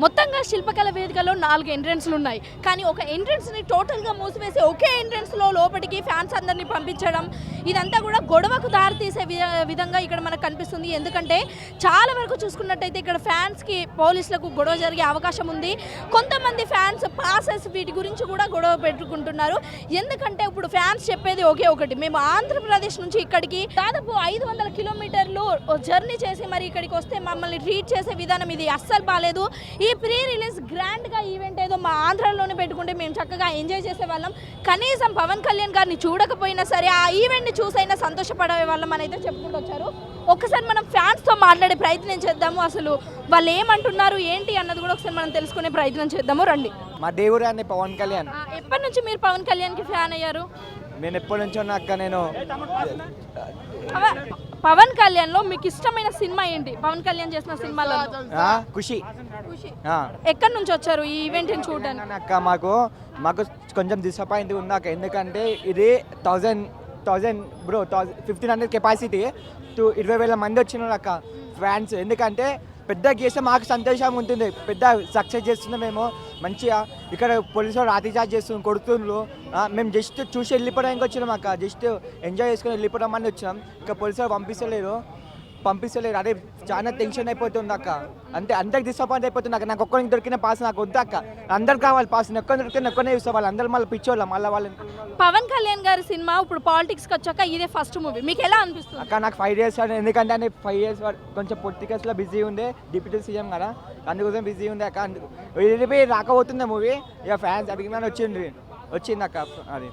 మొత్తంగా శిల్పకళ వేదికలో 4 ఎంట్రన్స్లు ఉన్నాయి. కానీ ఒక ఎంట్రన్స్ని టోటల్గా మూసివేసి ఒకే ఎంట్రన్స్లో లోపలికి ఫ్యాన్స్ అందరినీ పంపించడం ఇదంతా కూడా గొడవకు దారితీసే విధంగా ఇక్కడ మనకు కనిపిస్తుంది. ఎందుకంటే చాలా వరకు చూసుకున్నట్టయితే ఇక్కడ ఫ్యాన్స్కి పోలీసులకు గొడవ జరిగే అవకాశం ఉంది. కొంతమంది ఫ్యాన్స్ పాసెస్ వీటి గురించి కూడా గొడవ పెట్టుకుంటున్నారు. ఎందుకంటే ఇప్పుడు ఫ్యాన్స్ చెప్పేది ఒకే ఒకటి, మేము ఆంధ్రప్రదేశ్ నుంచి ఇక్కడికి దాదాపు 500 కిలోమీటర్లు జర్నీ చేసి మరి ఇక్కడికి వస్తే మమ్మల్ని ట్రీట్ చేసే విధానం ఇది అస్సలు బాలేదు. ఈ ప్రీ రిలీజ్ గ్రాండ్గా ఈవెంట్ ఏదో మా ఆంధ్రాలోనే పెట్టుకుంటే మేము చక్కగా ఎంజాయ్ చేసేవాళ్ళం. కనీసం పవన్ కళ్యాణ్ గారిని చూడకపోయినా సరే ఆ ఈవెంట్ని చూసైనా సంతోషపడే వాళ్ళం అని అయితే చెప్పుకుంటూ వచ్చారు. ఒక్కసారి మనం ఫ్యాన్స్తో మాట్లాడే ప్రయత్నం చేద్దాము. అసలు వాళ్ళు ఏమంటున్నారు ఏంటి అన్నది కూడా ఒకసారి మనం తెలుసుకునే ప్రయత్నం చేద్దాము. రండి. మా దేవుడు అండి పవన్ కళ్యాణ్. ఎప్పటి నుంచి మీరు పవన్ కళ్యాణ్కి ఫ్యాన్ అయ్యారు? నేను ఎప్పటి నుంచో అక్క నేను పవన్ కళ్యాణ్లో మీకు ఇష్టమైన సినిమా ఏంటి? పవన్ కళ్యాణ్ చేసిన సినిమాలో ఖుషి. ఎక్కడి నుంచి వచ్చారు ఈ ఈవెంట్ చూడడానికి? అక్క మాకు కొంచెం డిసప్పాయింట్ ఉంది అక్క. ఎందుకంటే ఇది 1000 బ్రో 1500 కెపాసిటీ 20,000 మంది వచ్చినారు అక్క ఫ్యాన్స్. ఎందుకంటే పెద్ద చేస్తే మాకు సంతోషం ఉంటుంది, పెద్ద సక్సెస్ చేస్తున్నాం మేము. మంచిగా ఇక్కడ పోలీసులు లాఠీచార్జ్ చేస్తున్నాం, కొడుతుండ్రు. మేము జస్ట్ చూసి వెళ్ళిపోవడానికి వచ్చినాం అక్క, జస్ట్ ఎంజాయ్ చేసుకుని వెళ్ళిపోవడం అని వచ్చినాం. ఇక్కడ పోలీసులు పంపిస్తలేరు. అదే చాలా టెన్షన్ అయిపోతుంది అక్క. అందరికి డిసప్పాయింట్ అయిపోతుంది అక్క. నాకు ఒక్కరికి దొరికిన పాస్ నాకు వద్దు అక్క, అందరికి కావాలి పాస్. ఒక్కరిని దొరికిన ఒక్కనే చూస్తాం, వాళ్ళు అందరూ మళ్ళీ పిచ్చోళ్ళం మళ్ళీ వాళ్ళు. పవన్ కళ్యాణ్ గారి సినిమా ఇప్పుడు పాలిటిక్స్కి వచ్చాక ఇదే ఫస్ట్ మూవీ, మీకు ఎలా అనిపిస్తుంది అక్క? నాకు 5 years ఎందుకంటే ఆయన 5 years కొంచెం పొలిటికల్స్లో బిజీ ఉండే, డిప్యూటీ సీఎం కదా, అందుకోసం బిజీ ఉంది అక్క. వెళ్ళిపోయి రాకపోతుందే మూవీ, ఇక ఫ్యాన్స్ అడిగిన వచ్చింది అక్క అది.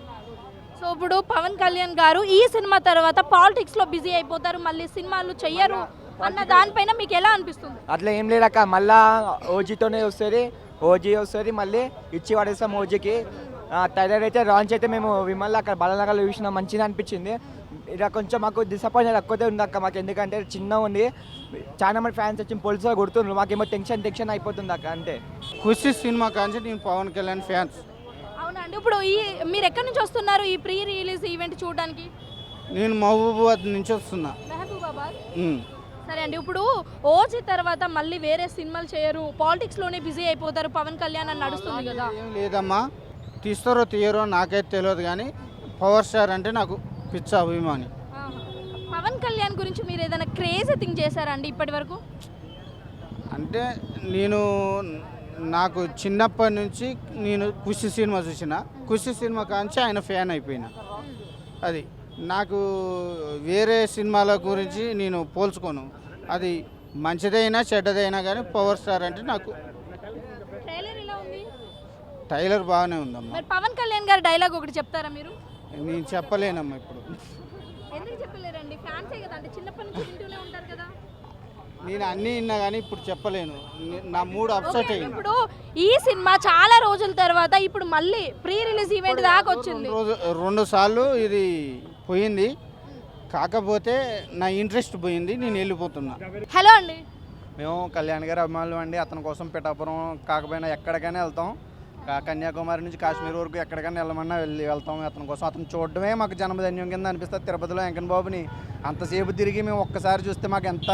సో ఇప్పుడు పవన్ కళ్యాణ్ గారు ఈ సినిమా తర్వాత పాలిటిక్స్లో బిజీ అయిపోతారు, మళ్ళీ సినిమాలు చెయ్యరు అన్న దానిపైన మీకు ఎలా అనిపిస్తుంది? అట్లా ఏం లేదక్క, మళ్ళా ఓజీతోనే వస్తుంది, మళ్ళీ ఇచ్చి పడేస్తాం ఓజీకి. టైలర్ అయితే లాంచ్ అయితే మేము విమల్ అక్కడ బాలనగర్లో చూసినాం, మంచిగా అనిపించింది. ఇలా కొంచెం మాకు డిసప్పాయింట్ ఎక్కువతే ఉంది అక్క మాకు, ఎందుకంటే చిన్న ఉంది, చాలా మంది ఫ్యాన్స్ వచ్చి పోలీసులు కొడుతున్నారు, మాకేమో టెన్షన్ అయిపోతుంది అక్క. అంతే. ఖుషి సినిమా కానీ నేను పవన్ కళ్యాణ్ ఫ్యాన్స్. అవునండి. ఇప్పుడు మీరు ఎక్కడి నుంచి వస్తున్నారు ఈ ప్రీ రిలీజ్ ఈవెంట్ చూడడానికి? నేను మహబూబాబాద్ నుంచి వస్తున్నా. మహబూబాబాద్. సరే అండి. ఇప్పుడు ఓజీ తర్వాత మళ్ళీ వేరే సినిమాలు చేయరు, పాలిటిక్స్లోనే బిజీ అయిపోతారు పవన్ కళ్యాణ్ అని నడుస్తుంది కదా? ఏం లేదమ్మా, తీస్తారో తీయరో నాకైతే తెలియదు, కానీ పవర్ స్టార్ అంటే నాకు పిచ్చ అభిమాని. పవన్ కళ్యాణ్ గురించి మీరు ఏదైనా క్రేజీ థింగ్ చేశారా అండి ఇప్పటి వరకు? అంటే నాకు చిన్నప్పటి నుంచి నేను ఖుషి సినిమా చూసిన, ఖుషి సినిమా కాంచి ఆయన ఫ్యాన్ అయిపోయినా. అది నాకు వేరే సినిమాల గురించి నేను పోల్చుకోను, అది మంచిదైనా చెడ్డదైనా కానీ పవర్ స్టార్ అంటే నాకు. టైలర్ బాగానే ఉందమ్మా. పవన్ కళ్యాణ్ గారి డైలాగ్ ఒకటి చెప్తారా మీరు? నేను చెప్పలేనమ్మా ఇప్పుడు. ఎందుకు చెప్పలేరండి? ఫ్యాన్సే కదా, అంటే చిన్నప్పటి నుంచి వింటూనే ఉంటారు కదా. నేను అన్నీ విన్నా కానీ ఇప్పుడు చెప్పలేను, నా మూడ్ అప్సెట్ అయ్యింది. ఇప్పుడు ఈ సినిమా చాలా రోజుల తర్వాత ఇప్పుడు మళ్ళీ ప్రీ రిలీజ్ ఈవెంట్ దాకా వచ్చింది. 2 సార్లు ఇది పోయింది, కాకపోతే నా ఇంట్రెస్ట్ పోయింది, నేను వెళ్ళిపోతున్నా. హలో అండి. మేము కళ్యాణ్ గారి అభిమానులు అండి. అతని కోసం పిఠాపురం కాకపోయినా ఎక్కడికైనా వెళ్తాం, కన్యాకుమారి నుంచి కాశ్మీర్ వరకు ఎక్కడికైనా వెళ్ళమన్నా వెళ్తాం అతని కోసం. అతను చూడడమే మాకు జన్మధన్యం కింద అనిపిస్తుంది. తిరుపతిలో వెంకన్న బాబుని అంతసేపు తిరిగి మేము ఒక్కసారి చూస్తే మాకు ఎంత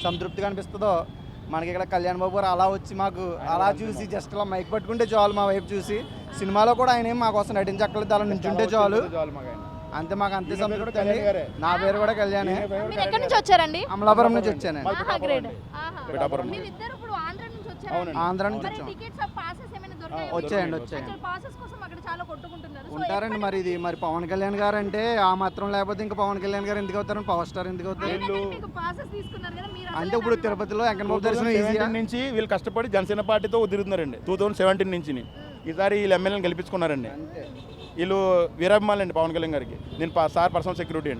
సంతృప్తిగా అనిపిస్తుందో, మనకి ఇక్కడ కళ్యాణ్ బాబు గారు అలా వచ్చి మాకు అలా చూసి జస్ట్ అలా మైక్ పట్టుకుంటే చాలు, మా వైపు చూసి. సినిమాలో కూడా ఆయన ఏం మా కోసం నటించక్కర్లేదు, అలా నుంచుంటే చాలు, అంతే. మాకు అంతే సంతృప్తి అండి. నా పేరు కూడా కళ్యాణే. ఎక్కడి నుంచి వచ్చారండి? అమలాపురం నుంచి వచ్చానండి. ఆంధ్ర నుంచి వచ్చాయండి. ఉంటారండి. మరి పవన్ కళ్యాణ్ గారు అంటే ఆ మాత్రం లేకపోతే ఇంకా పవన్ కళ్యాణ్ గారు ఎందుకు అవుతారు, పవర్ స్టార్ ఎందుకు అవుతారు? అంటే ఇప్పుడు తిరుపతిలో వెంకన్న బాబు దర్శనం నుంచి వీళ్ళు కష్టపడి జనసేన పార్టీతో తిరుగుతున్నారండి. 2017 నుంచి ఈసారి వీళ్ళు ఎమ్మెల్యేని గెలిపించుకున్నారండి. వీళ్ళు వీరాభిమానులు అండి పవన్ కళ్యాణ్ గారికి. నేను సార్ పర్సనల్ సెక్యూరిటీ అండి.